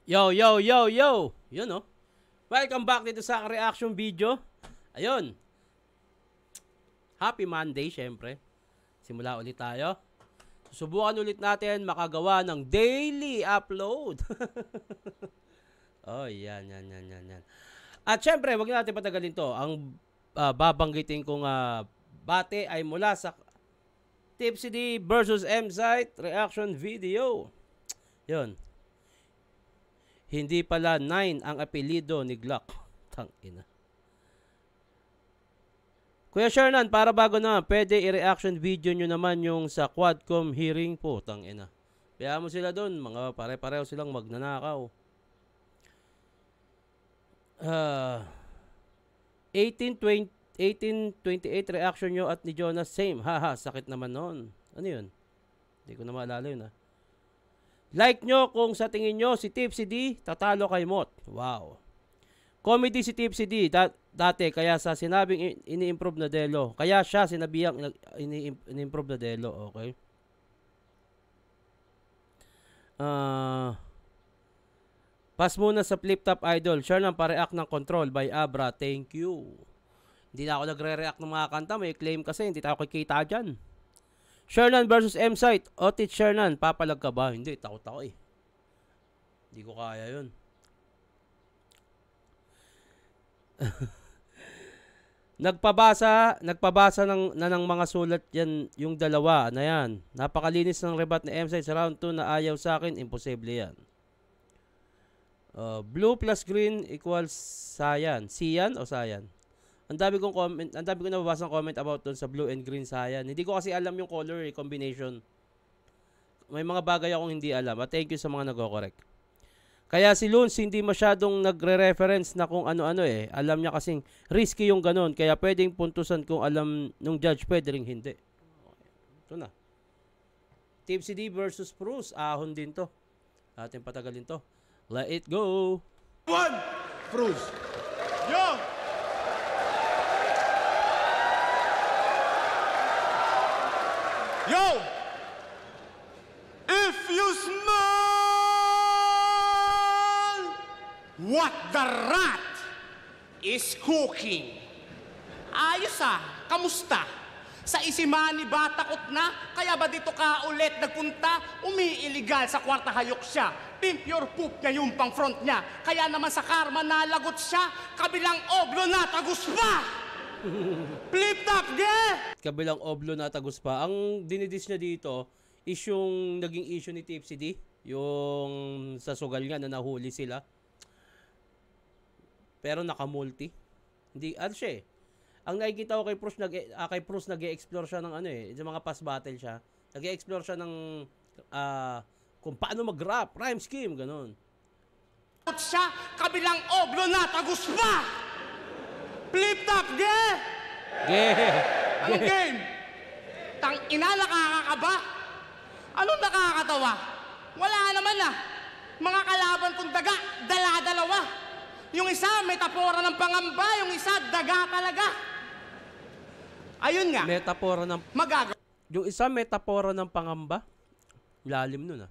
Yo, yo, yo, yo! Yun, oh. Welcome back dito sa reaction video. Ayun. Happy Monday, syempre. Simula ulit tayo. Susubukan ulit natin makagawa ng daily upload. Oh, yan. At syempre, wag natin patagalin to. Ang babanggitin kong bate ay mula sa Tipsy D versus M-Site reaction video. Yun. Hindi pala 9 ang apelido ni Glock. Tangina. Kuya Shernan, para bago na, pwede i-reaction video nyo naman yung sa Quadcom hearing po. Tangina. Kaya mo sila doon, mga pare-pareho silang magnanakaw. 1828 reaction nyo at ni Jonas same. Haha, sakit naman noon. Ano yun? Hindi ko na maalala yun. Like nyo kung sa tingin nyo si Tipsy D tatalo kay Mot. Wow. Comedy si Tipsy D dati kaya sa sinabing ini-improve na Delo. Kaya siya sinabihang ini-improve na Delo. Okay. Pass muna sa Flip Top Idol. Share lang pa-react ng Control by Abra. Thank you. Hindi na ako nagre-react ng mga kanta. May claim kasi hindi tayo kikita dyan. Shernan versus M-Site. Otit Shernan, papalag ka ba? Hindi, takot ako eh. Hindi ko kaya yun. Nagpabasa ng mga sulat yan, yung dalawa na yan. Napakalinis ng rebat ni M-Site sa round 2 na ayaw sa akin. Imposible yan. Blue plus green equals Sayan. Siyan o Sayan? Ang dami kong comment, ang dami kong nababasa ng comment about doon sa blue and green Sayan. Hindi ko kasi alam yung color combination. May mga bagay akong hindi alam. At thank you sa mga nagko-correct. Kaya si Luns hindi masyadong nagre-reference na kung ano-ano eh. Alam niya kasing risky yung ganun. Kaya pwedeng puntusan kung alam nung judge, pwede ring hindi. Ito na. Tipsy D versus Bruce. Ahon din to. Atin patagalin to. Let it go. One. Bruce. Yo! Yo! If you smell what the rat is cooking. Ayos kamusta? Sa Isimani ba takot na? Kaya ba dito ka ulit nagpunta? Umiiligal sa kwarta hayok siya. Pimp your poop niya yung pang front niya. Kaya naman sa karma nalagot siya. Kabilang oblo na tagus pa! Flip top, Kabilang oblo na tagus pa. Ang dinidis niya dito is yung naging issue ni Tipsy D. Yung sa sugal nga na nahuli sila. Pero nakamulti. Hindi, ano siya eh. Ang nakikita ko kay Bruce, nag-e-explore siya ng ano eh. Sa mga past battle siya. Nag-e-explore siya ng kung paano mag-rap, rhyme scheme, ganun. Siya, kabilang oblo na tagus pa! Flip top, Anong game? Tang ina, nakakakaba? Anong nakakatawa? Wala naman Mga kalaban kong daga, dala-dalawa. Yung isa, metapora ng pangamba. Yung isa, daga talaga. Ayun nga. Metapora ng... Yung isa, metapora ng pangamba. Lalim nun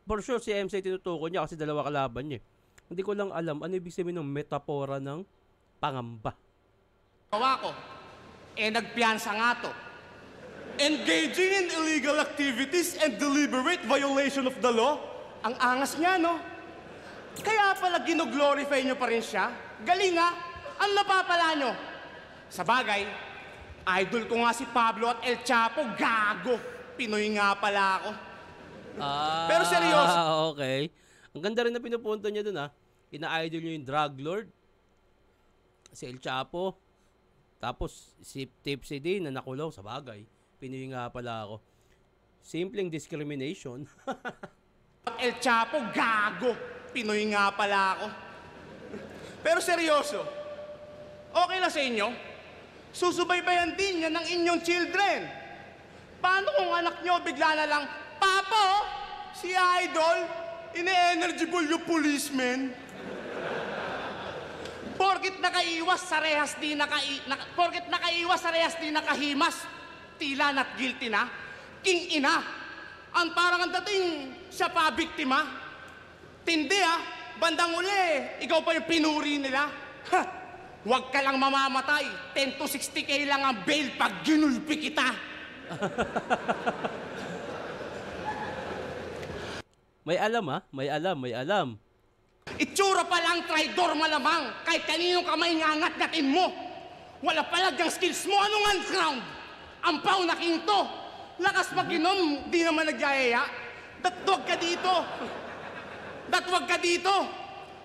For sure, si MC tinutukoy niya kasi dalawa kalaban niya. Hindi ko lang alam ano ibig sabihin ng metapora ng pangamba. Kawa ko, nagpiyansa nga to. Engaging in illegal activities and deliberate violation of the law. Ang angas niya, no? Kaya pala gino-glorify nyo pa rin siya. Galing ang napapala nyo. Sa bagay, idol ko nga si Pablo at El Chapo. Gago. Pinoy nga pala ako. Pero seryoso. Okay. Ang ganda rin na pinupunto niya dun Ina-idol niyo yung drug lord. Si El Chapo. Tapos si Tipsy D na nakulong sa bagay. Pinoy nga pala ako. Simpleng discrimination. El Chapo, gago. Pinoy nga pala ako. Pero seryoso. Okay lang sa inyo? Susubaybayan din yan ng inyong children. Paano kung anak nyo bigla na lang, Papa, si Idol, ine-energible yung policeman. Porkit nakaiwas sa rehas di nakahimas, tila not guilty na, king ina. Ang parang ang dating siya pa biktima. Tindi ah, bandang uli, ikaw pa yung pinuri nila. Ha! Huwag ka lang mamamatay, 10 to 60K lang ang bail pag ginulpi kita. May alam ha, may alam, may alam. Itsura pa lang traidor malamang, kahit kaninong kamay ngangat-ngatin mo. Wala palagang skills mo, anong unground? Ampaw na kinto. Lakas mag-inom, di naman nagyayaya. Datwag ka dito. Datwag ka dito.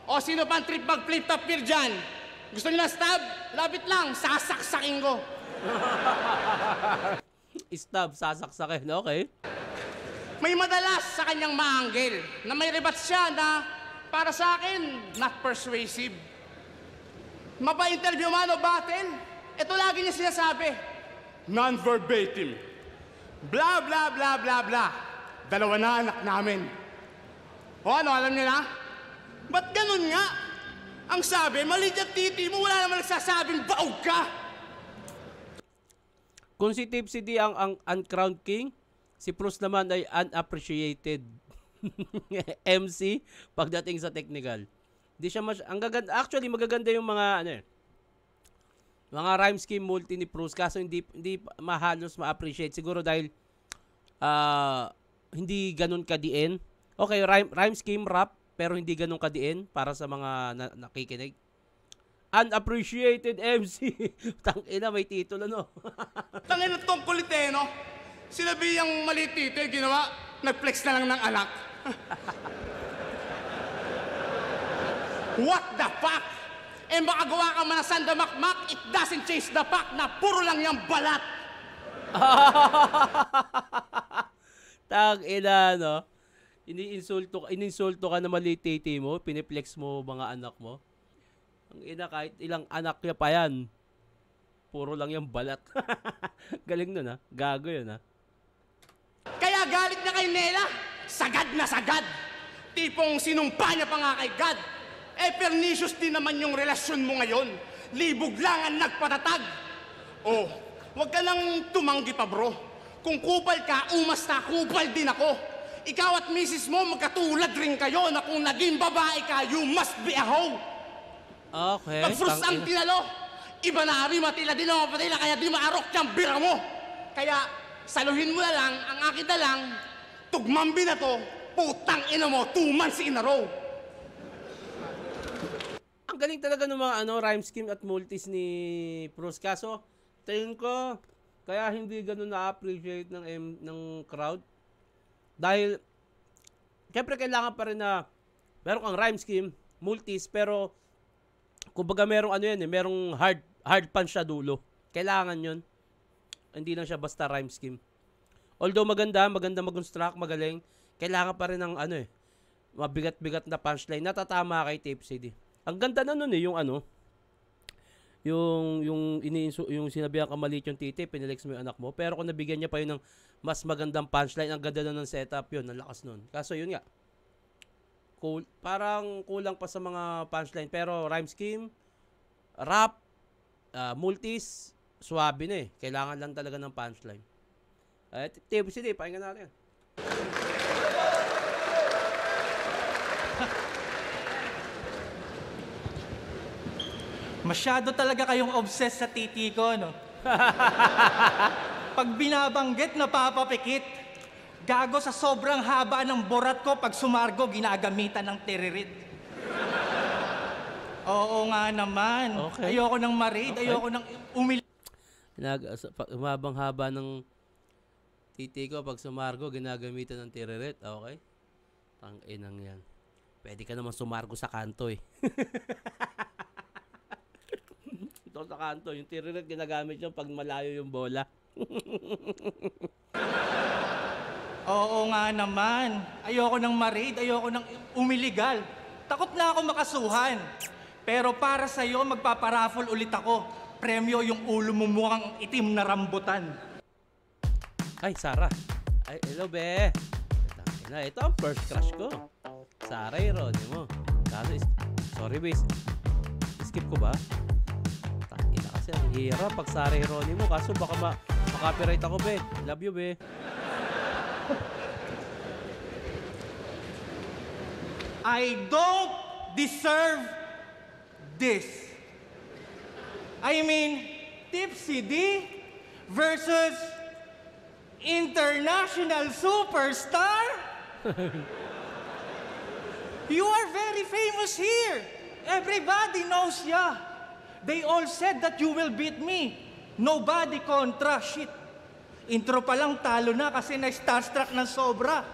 O sino pang trip mag-flip top beer dyan? Gusto nyo na stab? Labit lang, sasaksakin ko. Stab, sasaksakin, okay? May madalas sa kanyang maanggel na may rebats siya na para sa akin, not persuasive. Mapa-interview man o battle, ito lagi niya sinasabi. Non-verbatim. Blah, blah, blah, blah, blah. Dalawa na anak namin. O ano, alam niyo na? Ba't ganun nga? Ang sabi, maliit ang titi mo, wala naman nagsasabing baog ka. Kung si Tipsy D ang uncrowned king, si Bruce naman ay unappreciated MC pagdating sa technical. Di siya ang gaganda, actually magaganda yung mga ano eh, mga rhyme scheme multi ni Bruce, kaso hindi mahalos ma-appreciate siguro dahil hindi ganun kadiin. Okay, rhyme scheme rap pero hindi ganun kadiin para sa mga nakikinig. Unappreciated MC. Tangina, may titulo no. Tangina tong kulit eh, no? Sinabi yung maliit dito, ginawa, nag-flex na lang ng anak. What the fuck? Eh makagawa ka man na sandamakmak, it doesn't change the fact na puro lang yung balat. Tangina, no? Ininsulto ka na maliit titi mo, piniplex mo mga anak mo. Ang ina, kahit ilang anak niya pa yan, puro lang yung balat. Galing nun ha, gago yun ha. Kaya galit na kay Nela, sagad na sagad. Tipong sinumpa niya pa nga kay God. Eh, pernicious din naman yung relasyon mo ngayon. Libog lang ang nagpatatag. Oh, wag ka nang tumanggi pa bro. Kung kupal ka, umasta, kupal din ako. Ikaw at misis mo, magkatulad rin kayo na kung naging babae ka, you must be a hoe. Okay. Pag frus ang tinalo, iba na ari matila din ang patila, kaya di maarok yung bira mo. Kaya, saluhin mo na lang, ang akin na lang, tugmambi na to, putang ina mo, 2 months in a row. Ang galing talaga ng mga rhyme scheme at multis ni Bruce. Kaso, tingin ko, kaya hindi ganun na-appreciate ng crowd. Dahil, syempre kailangan pa rin na meron kang rhyme scheme, multis, pero kumbaga merong merong hard punch sa dulo. Kailangan yun. Hindi lang siya basta rhyme scheme. Although maganda mag-construct, magaling, kailangan pa rin ng mabigat-bigat na punchline. Natatama kay Tipsy D. Ang ganda na nun yung sinabihan ka maliit yung titi, pinilex mo yung anak mo. Pero kung nabigyan niya pa yun ng mas magandang punchline, ang ganda na ng setup yun, ang lakas nun. Kaso yun nga, cool, parang kulang pa sa mga punchline. Pero rhyme scheme, rap, multis, swabe na eh. Kailangan lang talaga ng punchline. Tipsy D, pakinggan natin. Masyado talaga kayong obsessed sa titi ko, no? Pag binabanggit, napapapikit. Gago sa sobrang haba ng borat ko, pag sumargo, ginagamitan ng tiririt. Oo nga naman. Okay. Ayoko ng marid, ayoko ng Umabang haba ng titi ko, pag sumargo, ginagamitan ng tiririt. Okay? Tang-inang yan. Pwede ka naman sumargo sa kanto eh. Ito sa kanto, yung tiririt ginagamit yun pag malayo yung bola. Oo nga naman. Ayoko ng marid, ayoko ng umiligal. Takot na ako makasuhan. Pero para sa'yo, magpaparaffle ulit ako. Premyo yung ulo mo mukhang itim na rambutan. Ay, Sarah. Ay, hello, be. Ito ang first crush ko. Sarah, Ronnie mo. Sorry, be. Skip ko ba? Tangina kasi, ang hirap pag Sarah, Ronnie mo. Kaso baka ma-copyright ako, be. Love you, be. I don't deserve this. I mean, Tipsy D versus international superstar? You are very famous here. Everybody knows ya. They all said that you will beat me. Nobody contra. Shit. Intro pa lang talo na kasi na-starstruck ng sobra.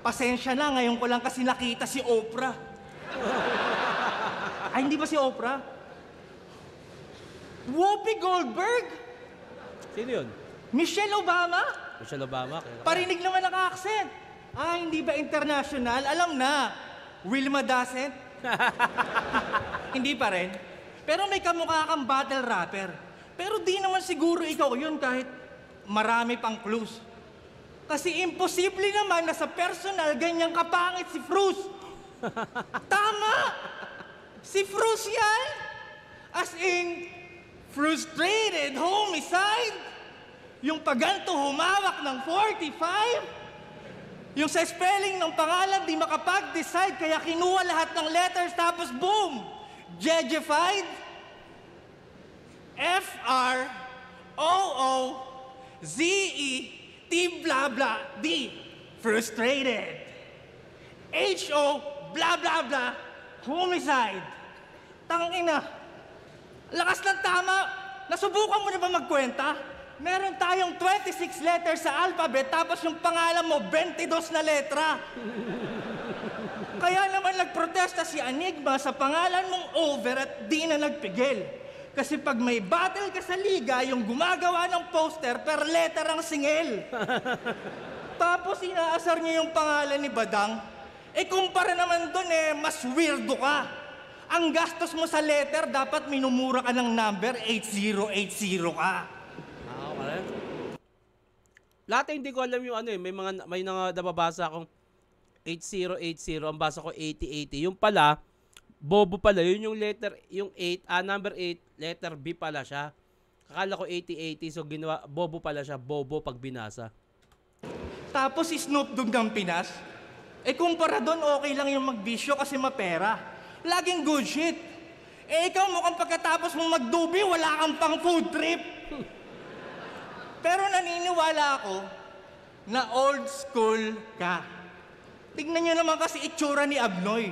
Pasensya na, ngayon ko lang kasi nakita si Oprah. Ay, hindi ba si Oprah? Whoopi Goldberg? Sino yun? Michelle Obama? Michelle Obama. Parinig naman ang accent. Ah, hindi ba international? Alam na. Wilma Dasent? Hindi pa rin. Pero may kamukha kang battle rapper. Pero di naman siguro ikaw yun kahit marami pang clues. Kasi imposible naman na sa personal ganyang kapangit si Fruz. Tama! Si Fruz yan! As in, frustrated homicide? Yung paganto humawak ng 45? Yung sa spelling ng pangalan di makapag-decide kaya kinuha lahat ng letters tapos boom! Jejified? F-R-O-O-Z-E-T blah blah D. Frustrated. H-O blah blah blah homicide. Tangina. Lakas ng tama. Nasubukan mo na ba magkwenta? Meron tayong 26 letters sa alphabet tapos yung pangalan mo 22 na letra. Kaya naman nagprotesta si Enigma sa pangalan mong over at di na nagpigil. Kasi pag may battle ka sa liga, yung gumagawa ng poster per letter ang singil. Tapos inaasar niya yung pangalan ni Badang. Eh kumpara naman dun mas weirdo ka. Ang gastos mo sa letter, dapat minumura ka ng number 8080 ka. Okay. Lahat hindi ko alam yung may mga nababasa akong 8080, ang basa ko 8080. Yung pala, bobo pala, yun yung letter, yung 8, number 8, letter B pala siya. Akala ko 8080, so ginawa, bobo pala siya, bobo pag binasa. Tapos Snoop Dogg ng Pinas? Eh kumpara doon, okay lang yung magbisyo kasi mapera. Laging good shit. Eh ikaw mukhang pagkatapos mong magdubi, wala kang pang food trip. Pero naniniwala ako na old school ka. Tignan niyo naman kasi itsura ni Abnoy.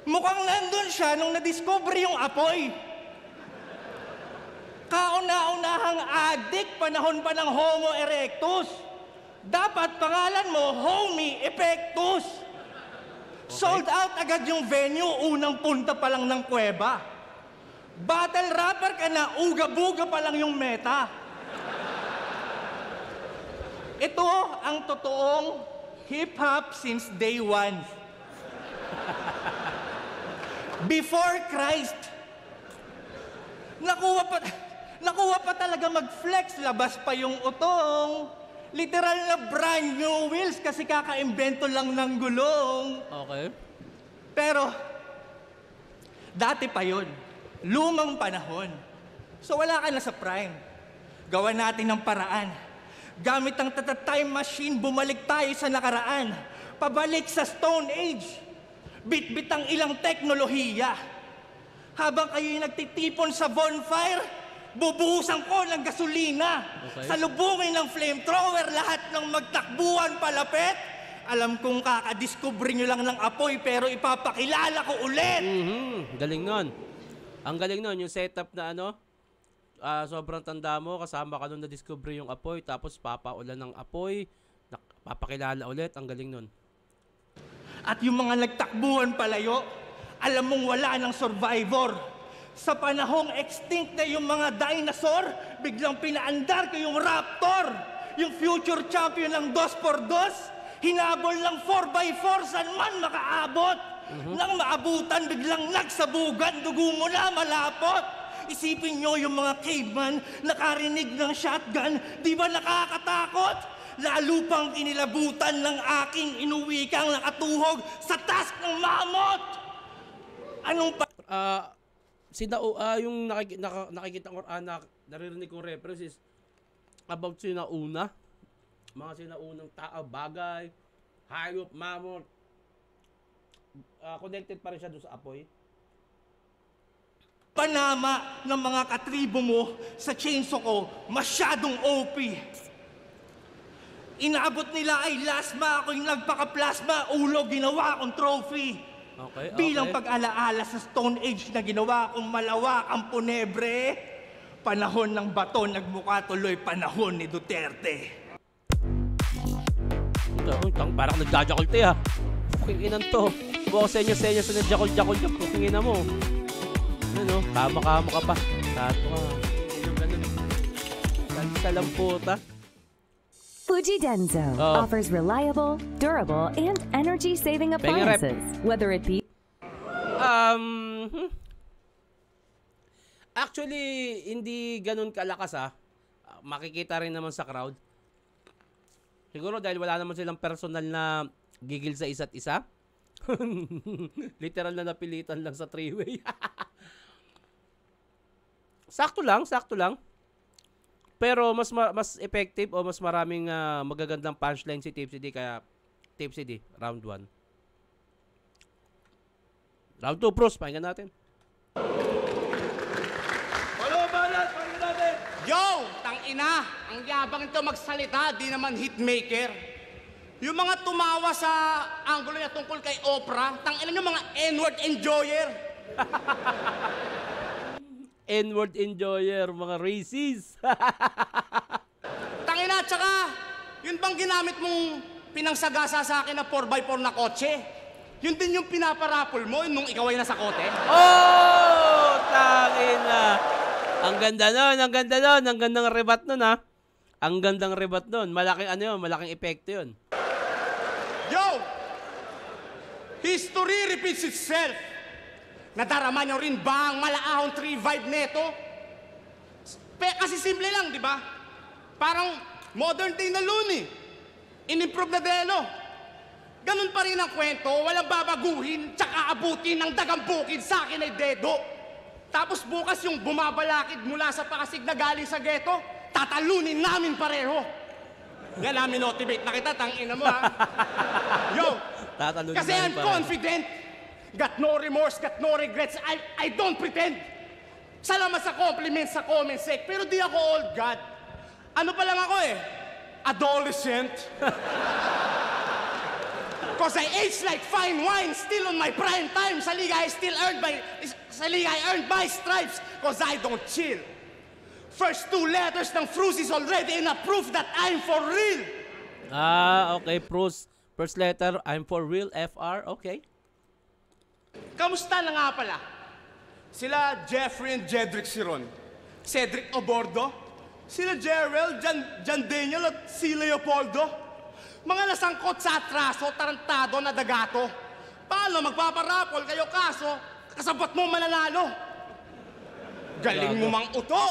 Mukhang nandun siya nung na-discover yung apoy. Kauna-unahang addict, panahon pa ng Homo erectus. Dapat pangalan mo, Homie Epectus. Okay. Sold out agad yung venue, unang punta pa lang ng kuweba. Battle rapper ka na, uga-buga pa lang yung meta. Ito ang totoong hip-hop since day one. Before Christ. Nakuha pa talaga mag-flex, labas pa yung utong. Literal na brand new wheels kasi kakaimbento lang ng gulong. Okay. Pero, dati pa yun. Lumang panahon. So wala ka na sa prime. Gawa natin ng paraan. Gamit ang time machine, bumalik tayo sa nakaraan. Pabalik sa Stone Age. Bit-bit ang ilang teknolohiya. Habang kayo'y nagtitipon sa bonfire, bubuhusan ko ng gasolina. Okay. Salubungin ng flamethrower, lahat ng magtakbuhan palapit. Alam kong kakadiscover nyo lang ng apoy, pero ipapakilala ko ulit. Galing nun. Ang galing nun, yung setup na sobrang tanda mo, kasama ka nun na-discover yung apoy, tapos papaulan ng apoy, papakilala ulit, ang galing nun. At yung mga nagtakbuhan palayo, alam mong wala ng survivor. Sa panahong extinct na yung mga dinosaur, biglang pinaandar ko yung raptor. Yung future champion ng 2x2, hinabol ng 4x4, saan man makaabot. Nang maabutan, biglang nagsabugan, dugo mo na malapot. Isipin nyo yung mga caveman nakarinig ng shotgun, di ba nakakatakot? Lalo pang inilabutan ng aking inuwikang nakatuhog sa task ng mamot. Anong pa... Yung nakikita ko, naririnig kong reference is about sinauna. Mga sinaunang tao, bagay, hayop, mamot. connected pa rin siya doon sa apoy. Panama ng mga katribo mo sa chainsaw ko, masyadong OP. Inaabot nila ay lasma, ako yung nagpaka-plasma, ulo, ginawa akong trophy. Okay, Bilang okay. pag-alaala sa Stone Age na ginawa akong malawak ang Punebre, panahon ng bato, nagmukha tuloy panahon ni Duterte. Parang nagjajakulte ha. Puking inan to. Buka senya-senya sa nagjakul-jakul ka. Puking ina mo. Ano, kama-kama ka pa. Tato ka. Yung ganun. Salsa lang puta. Fuji Denso offers reliable, durable, and energy-saving Pengen rep. appliances, whether it be Actually, hindi ganun kalakas ha. Makikita rin naman sa crowd. Siguro dahil wala naman silang personal na gigil sa isa't isa. Literal na napilitan lang sa three-way. Sakto lang, sakto lang. Pero mas effective o mas maraming magagandang punchline si Tipsy D, kaya Tipsy D, round 1. Round 2, pros, pakinggan natin. Yo! Tangina! Ang yabang ito magsalita, di naman hitmaker. Yung mga tumawa sa angulo niya tungkol kay Oprah, tangina nyo mga N-word enjoyer. N-word enjoyer, mga racists. Tangina, tsaka, yun bang ginamit mong pinangsagasa sa akin na 4x4 na kotse? Yun din yung pinaparapol mo nung ikaw ay nasa kote? Oh! Tangina! Ang ganda nun, ang ganda nun. Ang gandang rebat nun ha. Ang gandang rebat nun. Malaking ano yun, malaking epekto yun. Yo! History repeats itself. Nadarama nyo rin ba ang malaahong 3 vibe neto? Kasi simple lang, di ba? Parang modern day na loon eh. In-improve na delo. Ganun pa rin ang kwento, walang babaguhin, tsaka abutin ng dagang bukid sa akin ay dedo. Tapos bukas yung bumabalakid mula sa pakasig na galing sa ghetto, tatalunin namin pareho. Yan namin motivate na kita, tangina mo ha. Yo! Tatalunin Kasi namin I'm pareho. confident. Got no remorse, got no regrets. I don't pretend. Salamat sa compliments sa comment sec, pero di ako old god. Ano pa lang ako eh? Adolescent. Cause I age like fine wine, still on my prime time. Sa liga I earned my stripes, cause I don't chill. First 2 letters ng Fruz is already enough proof that I'm for real. Okay, pros. First letter, I'm for real, FR, okay. Kamusta na nga pala? Sila Jeffrey and Jedrick Siron, Cedric Obordo, sila Jerrel, Jan Daniel at si Leopoldo. Mga nasangkot sa atraso, tarantado na dagato. Paano magpaparapol kayo kaso, kasabot mo mananalo? Galing mo mang uto.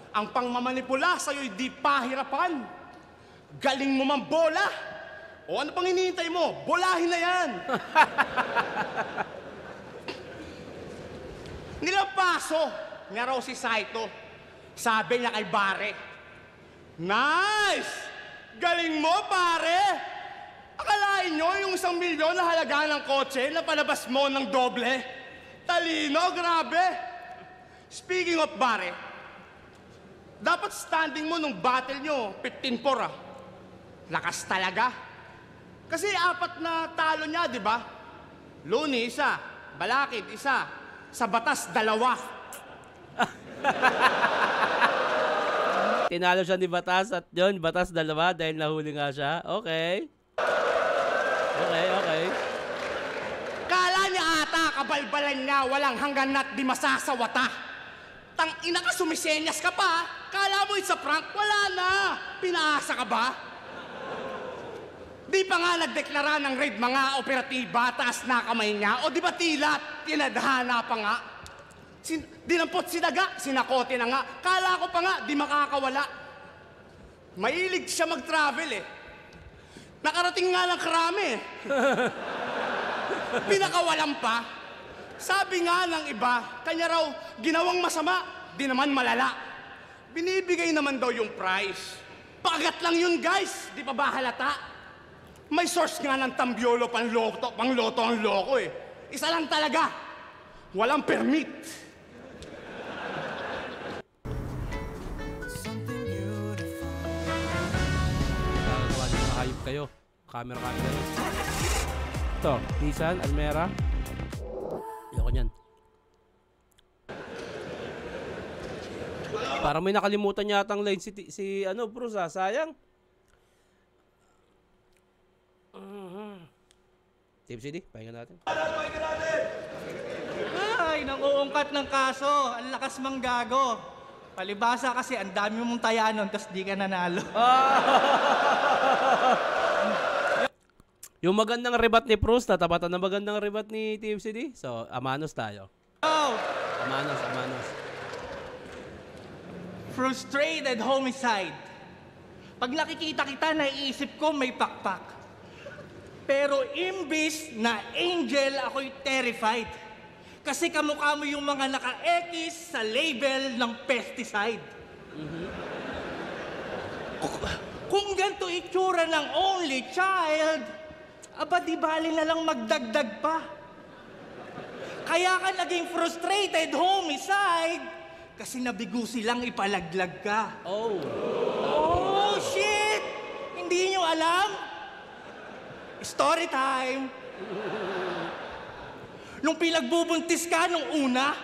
Ang pangmamanipula sa'yo'y di pahirapan. Galing mo mang bola. O ano pang hinihintay mo? Bolahin na yan. Nilampaso niya raw si Saito. Sabi niya kay Bare, nice! Galing mo, pare! Akalain nyo yung 1 milyon na halaga ng kotse na palabas mo ng doble? Talino, grabe! Speaking of Bare, dapat standing mo nung battle nyo, 15-4 ah. Lakas talaga. Kasi 4 na talo niya, di ba? Luni, 1. Balakid, 1. Sa batas, 2. Tinalo siya ni Batas at yun, Batas 2 dahil nahuli nga siya. Okay. Okay. Kala niya ata, kabalbalan niya, walang hanggan na't di masasawata. Tang-ina ka, sumisenyas ka pa. Kala mo it's a prank, wala na. Pinaasa ka ba? Di pa nga nagdeklara ng raid mga operatiba, taas na kamay niya, o di ba tilat, tinadhana pa nga. Dinampot sinaga, sinakote na nga. Kala ko pa nga, di makakawala. Mahilig siya mag-travel eh. Nakarating nga ng Krame eh. Pinakawalan pa. Sabi nga ng iba, kanya raw ginawang masama, di naman malala. Binibigay naman daw yung price. Pakagat lang yun guys, di pa ba halata? May source nga ng Tambiolo pangloto ang loko eh. Isa lang talaga. Walang permit. Gagawa niyo na hayop kayo. Camera. Ito, Nissan, Almera. Ayoko niyan. Parang may nakalimutan yatang line si Bruce sayang. Team CD, pahinga natin. Ay, nanguungkat ng kaso. Ang lakas manggago. Palibasa kasi ang dami mong taya nun, tapos di ka nanalo. Yung magandang rebat ni Bruce, tatapatan ng magandang rebat ni Team CD. So, amanos tayo. Oh! Amanos. Frustrated homicide. Pag nakikita kita, naiisip ko may pakpak. Pero imbis na angel, ako'y terrified. Kasi kamukha mo yung mga naka-X sa label ng pesticide. Kung ganito itsura ng only child, aba di bali na lang magdagdag pa. Kaya ka naging frustrated homicide kasi nabigo silang ipalaglag ka. Oh, shit! Hindi nyo alam? Story time! Nung pinagbubuntis ka nung una,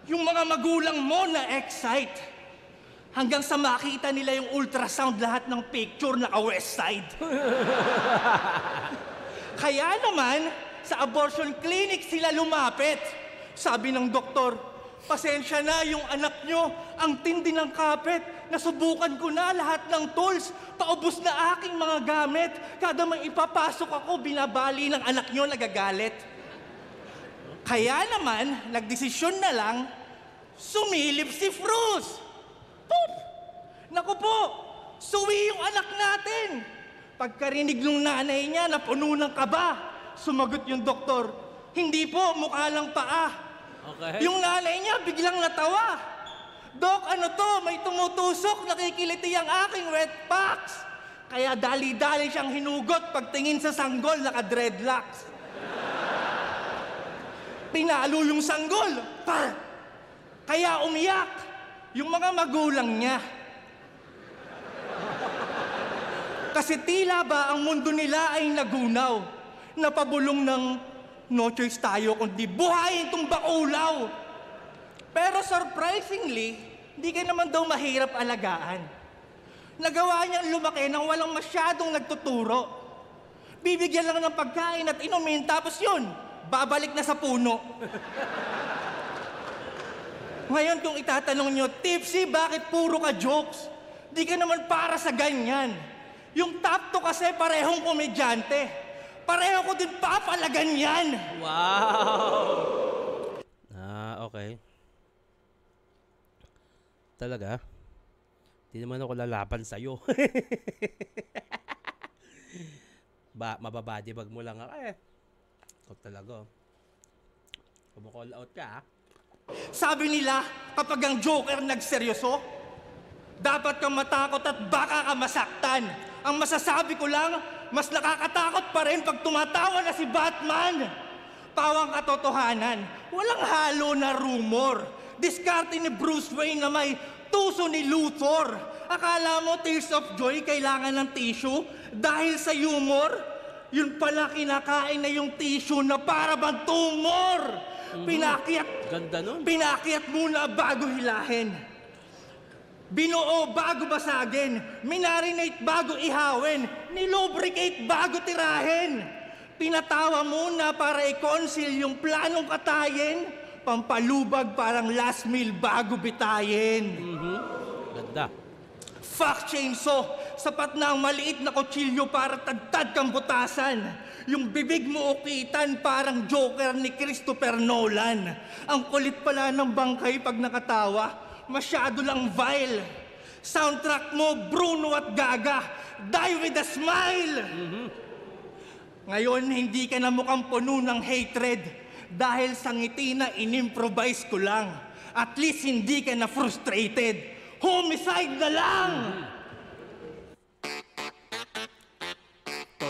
yung mga magulang mo na excite. Hanggang sa makita nila yung ultrasound lahat ng picture naka-west side. Kaya naman, sa abortion clinic sila lumapit. Sabi ng doktor, pasensya na yung anak nyo, ang tindi ng kapit. Nasubukan ko na lahat ng tools. Paubos na aking mga gamit. Kada may ipapasok ako, binabali ng anak nyo, nagagalit. Kaya naman, nagdesisyon na lang, sumilip si Fruz. Pop! Naku po, suwi yung anak natin. Pagkarinig ng nanay niya na puno ng kaba, sumagot yung doktor, hindi po, mukha lang paa. Okay. Yung nanay niya biglang natawa. Dok, ano to? May tumutusok, nakikiliti ang aking wet packs. Kaya dali-dali siyang hinugot pagtingin sa sanggol, naka-dreadlocks. Pinalo yung sanggol. Pa! Kaya umiyak yung mga magulang niya. Kasi tila ba ang mundo nila ay nagunaw. Napabulong ng no choice tayo kundi buhayin itong bakulaw. Pero surprisingly, hindi ka naman daw mahirap alagaan. Nagawa niyang lumaki nang walang masyadong nagtuturo. Bibigyan lang ng pagkain at inumin, tapos yun, babalik na sa puno. Ngayon kung itatanong niyo, Tipsy, bakit puro ka jokes? Di ka naman para sa ganyan. Yung top 2 kasi parehong komedyante. Pareho ko din papalagan yan. Wow! Okay. Talaga? Hindi naman ako lalaban sa'yo. Mababody bag mo lang ako eh. Ikaw talaga. Kumukall out ka Sabi nila, kapag ang Joker nagseryoso, dapat kang matakot at baka ka masaktan. Ang masasabi ko lang, mas nakakatakot pa rin pag tumatawa na si Batman. Pawang katotohanan, walang halo na rumor. Diskarte ni Bruce Wayne na may tuso ni Luthor. Akala mo Tears of Joy kailangan ng tissue dahil sa humor? Yun pala kinakain na yung tissue na para bang tumor. Ganda nun. Pinakyat muna bago hilahin. Binuo bago basagin. Minarinate bago ihawin. Nilubricate bago tirahin. Pinatawa muna para i-conceal yung planong katayin. Pampalubag parang last meal bago bitayin. Ganda. Fuck chainsaw, sapat na ang maliit na kutsilyo para tagtad kang butasan. Yung bibig mo ukitan parang Joker ni Christopher Nolan. Ang kulit pala ng bangkay pag nakatawa, masyado lang vile. Soundtrack mo, Bruno at Gaga, die with a smile. Ngayon, hindi ka na mukhang puno ng hatred dahil sa ngiti na inimprovise ko lang. At least hindi ka na frustrated. Homicide na lang!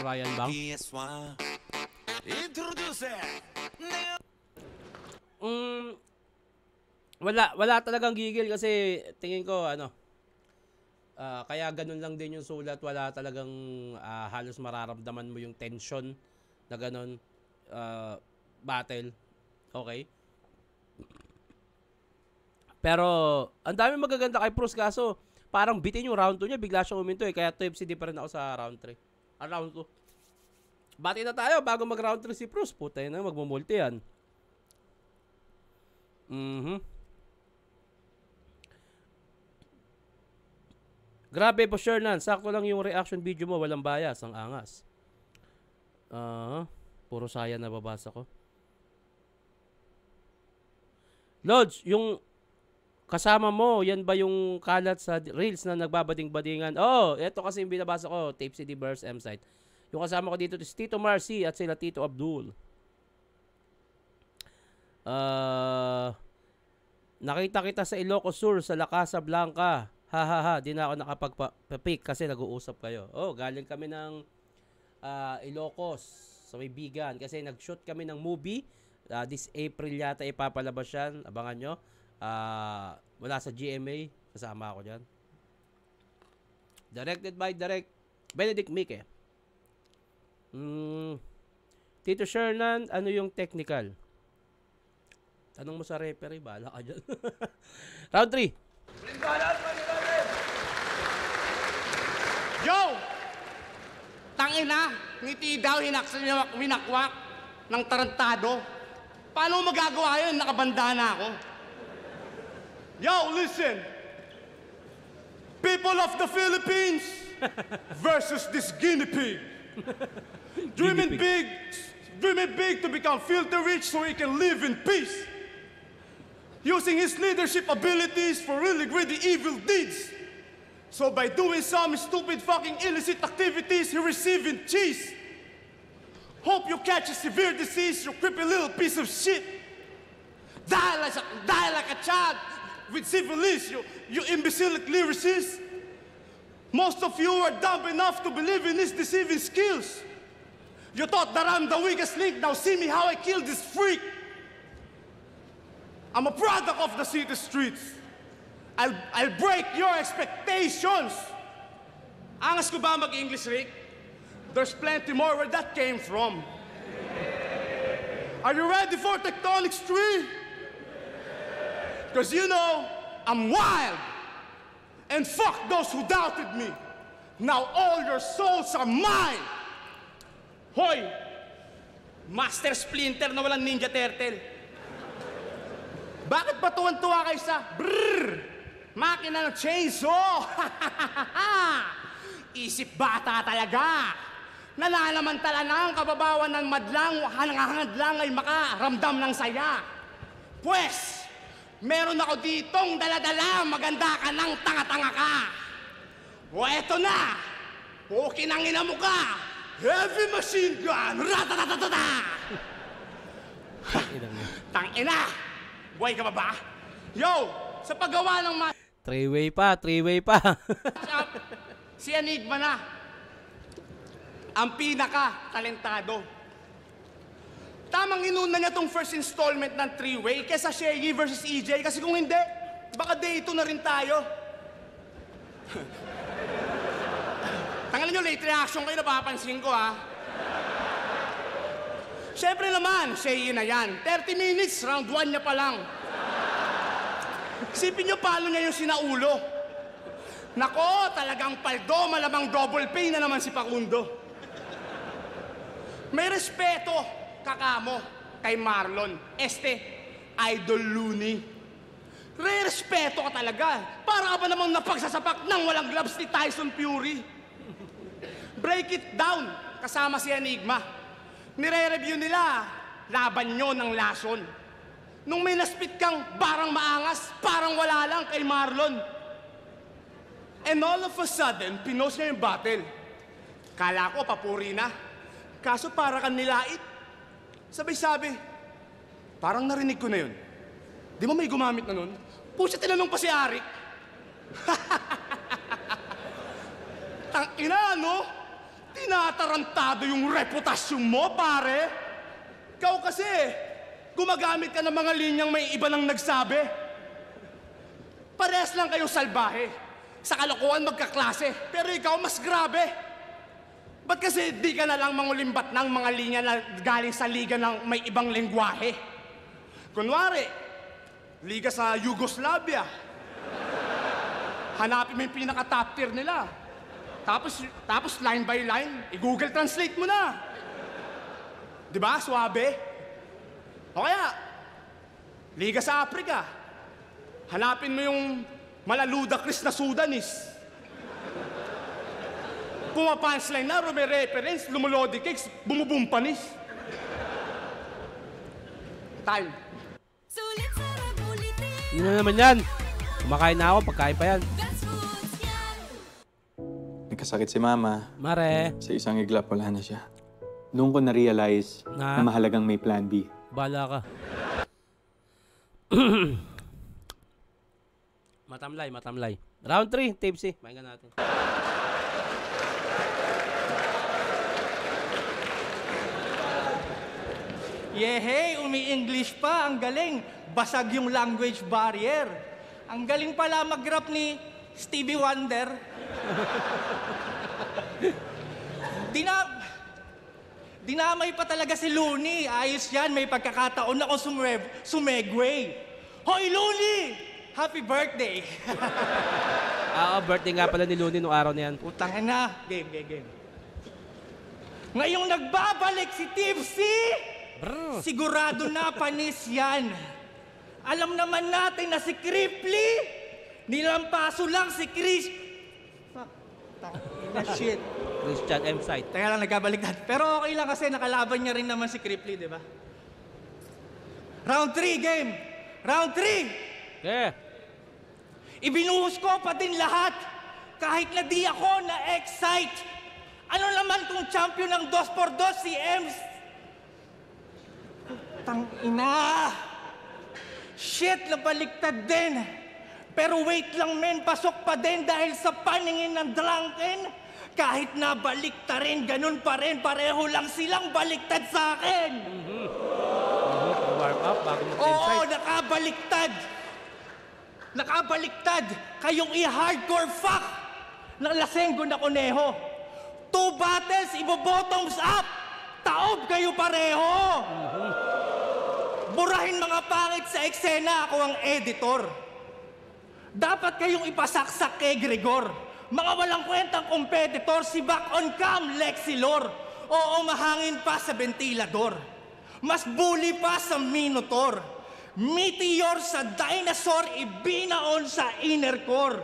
Ryan Bang. Wala talagang gigil kasi tingin ko kaya ganun lang din yung sulat, wala talagang halos mararamdaman mo yung tension na ganun battle. Okay? Pero ang dami magaganda kay Prus kaso parang bitin yung round 2 niya, bigla siyang uminto kaya 2 FCD pa rin ako sa round 3. Round 2. Bati na tayo bago mag round 3 si Prus. Putay na, magmumulti yan. Grabe po, Shernan. Sakto lang yung reaction video mo. Walang bias. Ang angas. Puro saya nababasa ko. Lodge, yung kasama mo, yan ba yung kalat sa reels na nagbabading-badingan? Eto kasi yung binabasa ko. Tape CD Burst M-Site. Yung kasama ko dito is Tito Marcy at sila Tito Abdul. Nakita kita sa Ilocos Sur, sa La Casa Blanca. Di na ako nakapag-pick kasi nag-uusap kayo. Galing kami ng Ilocos sa may Bigan kasi nag-shoot kami ng movie. This April yata ipapalabas yan. Abangan nyo. Wala sa GMA. Kasama ako dyan. Directed by Benedict Mike. Tito Shernan, ano yung technical? Tanong mo sa referee, bahala ka dyan. Round 3. Yo! Tangina, ngiti daw winakwak ng tarantado. Paano magagawa yun? Nakabanda na ako. Yo, listen! People of the Philippines versus this guinea pig. Dreaming big to become filthy rich so he can live in peace. Using his leadership abilities for really greedy evil deeds. So by doing some stupid fucking illicit activities, he receiving cheese. Hope you catch a severe disease, you creepy little piece of shit. Die like a child with syphilis, you imbecilic lyricist. Most of you are dumb enough to believe in his deceiving skills. You thought that I'm the weakest link, now see me how I kill this freak. I'm a product of the city streets. I'll break your expectations. Angas ko ba mag-English, Rick? There's plenty more where that came from. Are you ready for Tectonics 3? Because you know, I'm wild. And fuck those who doubted me. Now all your souls are mine. Hoy! Master Splinter na walang Ninja Turtle. Bakit ba tuwan-tuwa kayo sa makina ng chainsaw? Isip bata talaga. Nalalamantala na ang kababawan ng madlang, hangad lang ay makaramdam ng saya. Pwes, meron ako ditong daladala, maganda ka ng tanga-tanga ka. O eto na, pukinangin mo ka, heavy machine gun, ratatatata! Tangina! Buhay ka ba? Yo, sa paggawa ng Three-way pa. Si Enigma na. Ang pinaka-talentado. Tamang inuna niya tong first installment ng three-way kesa Shaggy versus EJ kasi kung hindi, baka day 2 na rin tayo. Tanggalin nyo, late reaction kayo, napapansin ko ha. Siyempre naman, Shaggy na yan. 30 minutes, round 1 niya pa lang. Isipin nyo paano niya yung sinaulo. Nako, talagang paldo, malamang double pay na naman si Facundo. May respeto, kakamo, kay Marlon. Idol Looney. Re-respeto ka talaga. Para ka ba namang napagsasapak ng walang gloves ni Tyson Fury? Break it down, kasama si Enigma. Nire-review nila, laban nyo ng lason. Nung may naspit kang barang maangas, parang wala lang kay Marlon. And all of a sudden, pinost niya yung battle. Kala ko, papuri na. Kaso para kang nilait. Sabay-sabi, parang narinig ko na yun. Di mo may gumamit na nun? Pusa, tinanong pa si Arik. Tangina, no? Tinatarantado yung reputasyon mo, pare. Ikaw kasi, gumagamit ka ng mga linyang may iba nang nagsabi. Parehas lang kayong salbahe. Sa kalokohan magkaklase, pero ikaw mas grabe. Ba't kasi di ka na lang mangulimbat ng mga linya na galing sa liga ng may ibang lengguwahe? Kunwari, liga sa Yugoslavia. Hanapin mo yung pinaka-top tier nila. Tapos line by line, i-Google Translate mo na. Diba? Suabe. O kaya, liga sa Africa. Hanapin mo yung malaludakris na Sudanese. Pumapunchline na, may reference, lumulodi cakes, bumubumpanis. Time. Yun na naman yan. Kumakain na ako, pagkain pa yan. Nagkasakit si Mama. Mare. Sa isang iglap, wala na siya. Doon ko na-realize na mahalagang may plan B. Bala ka. Matamlay. Round 3, tipsy. Mahinga natin. Yehey, umi-English pa. Ang galing. Basag yung language barrier. Ang galing pala mag-rap ni Stevie Wonder. Dinamay pa talaga si Looney. Ayos yan, may pagkakataon ako sumegway. Hoy, Looney! Happy birthday! Birthday nga pala ni Looney nung araw na yan. Utangin na. Game. Ngayong nagbabalik si Tipsy, sigurado na panis yan. Alam naman natin na si Cripply, nilampaso lang si Chris. Shit. Christian M. Site. Teka lang, nagkabalik natin. Pero okay lang kasi nakalaban niya rin naman si Cripply, di ba? Round 3, game. Round 3. Yeah. Ibinuhos ko pa din lahat. Kahit na di ako na-excite. Ano naman kung champion ng 2x2 si Ems? Tangina! Shit, nabaliktad din. Pero wait lang men, pasok pa din dahil sa paningin ng drunken. Kahit na baliktad rin, ganun pa rin. Pareho lang silang baliktad sa akin. Warm up bago Oo, nakabaliktad. Nakabaliktad. Kayong i-hardcore fuck ng lasenggo na kuneho. 2 battles, ibo-bottoms up. Taob kayo pareho. Burahin mga pangit sa eksena, ako ang editor. Dapat kayong ipasaksak kay Gregor. Mga walang kwentang competitor, si back on cam, Lexilor. Oo, mahangin pa sa ventilador. Mas bully pa sa Minotaur. Meteor sa dinosaur, ibinaon sa inner core.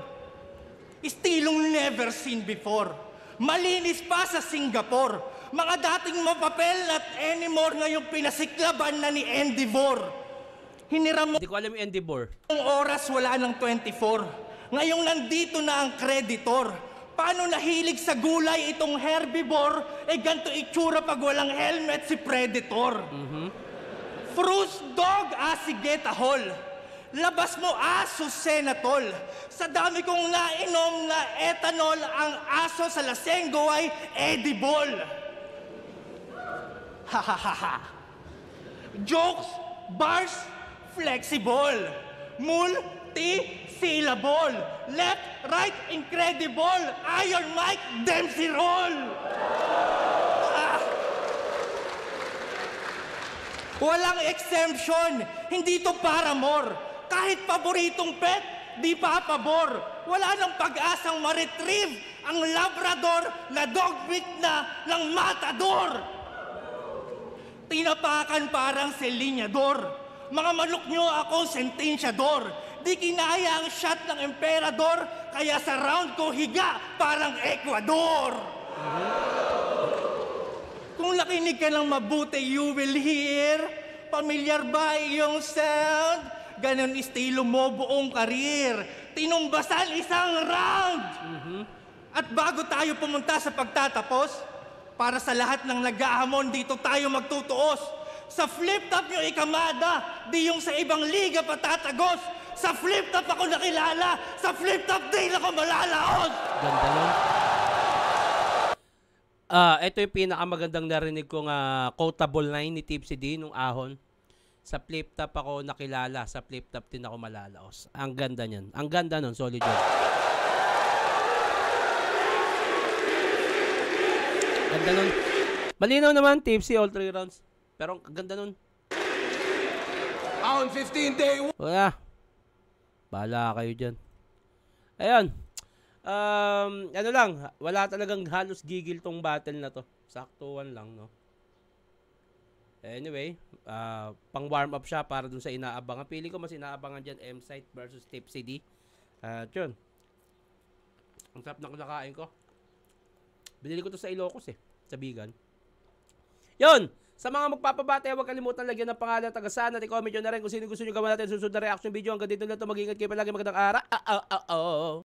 Estilong never seen before. Malinis pa sa Singapore. Mga dating mapapel at anymore ngayong pinasiklaban na ni Endivore. Hiniram mo Hindi ko alam yung Endivore. ang oras, wala ng 24. Ngayong nandito na ang creditor. Paano nahilig sa gulay itong herbivore? Ganito itsura pag walang helmet si Predator. Fruits dog, asigetahol. Labas mo aso senatol. Sa dami kong nainom na ethanol, ang aso sa lasenggo ay edible. Hahaha. Jokes, bars, flexible. Multi-syllable. Left, right, incredible. Iron Mike, Dempsey roll. Walang exemption. Hindi to paramore. Kahit paboritong pet, di pa pabor. Wala nang pag-asang ma-retrieve ang Labrador na dog meat na ng matador. Tinapakan parang selinyador. Mga manok nyo ako sentensyador. Di kinaya ang shot ng emperador, kaya sa round ko higa parang Ecuador. Kung nakinig ka ng mabuti, you will hear. Pamilyar ba iyong sound? Ganon estilo mo buong karir. Tinumbasan isang round. At bago tayo pumunta sa pagtatapos, para sa lahat ng nag-ahamon, dito tayo magtutuos. Sa flip-top nyo ikamada, di yung sa ibang liga patatagos. Sa flip-top ako nakilala, sa flip-top din ako malalaos. Ganda nun. Ito yung pinakamagandang narinig kong quotable line ni Tipsy D nung ahon. Sa flip top ako nakilala, sa flip top din ako malalaos. Ang ganda niyan. Ang ganda nun, solid yun. Ganda nun. Malinaw naman, Tipsy, all 3 rounds. Pero ang ganda nun. Round 15, day 1. Wala. Bahala kayo dyan. Ayun. Ano lang, wala talagang halos gigil tong battle na to. Saktuan lang, no? Anyway, pang warm up siya para dun sa inaabangan. Pili ko mas inaabangan dyan, M-Site versus Tipsy D. Yun. Ang sarap na kinakain ko. Binili ko to sa Ilocos sa Bigan. Yun! Sa mga magpapabate, huwag kalimutan lagyan ng pangalan, tagasan at i-comment nyo na rin kung sino gusto nyo gawa natin susunod na reaction video. Hanggang dito lang ito, mag-ingat kayo palagi, magandang araw.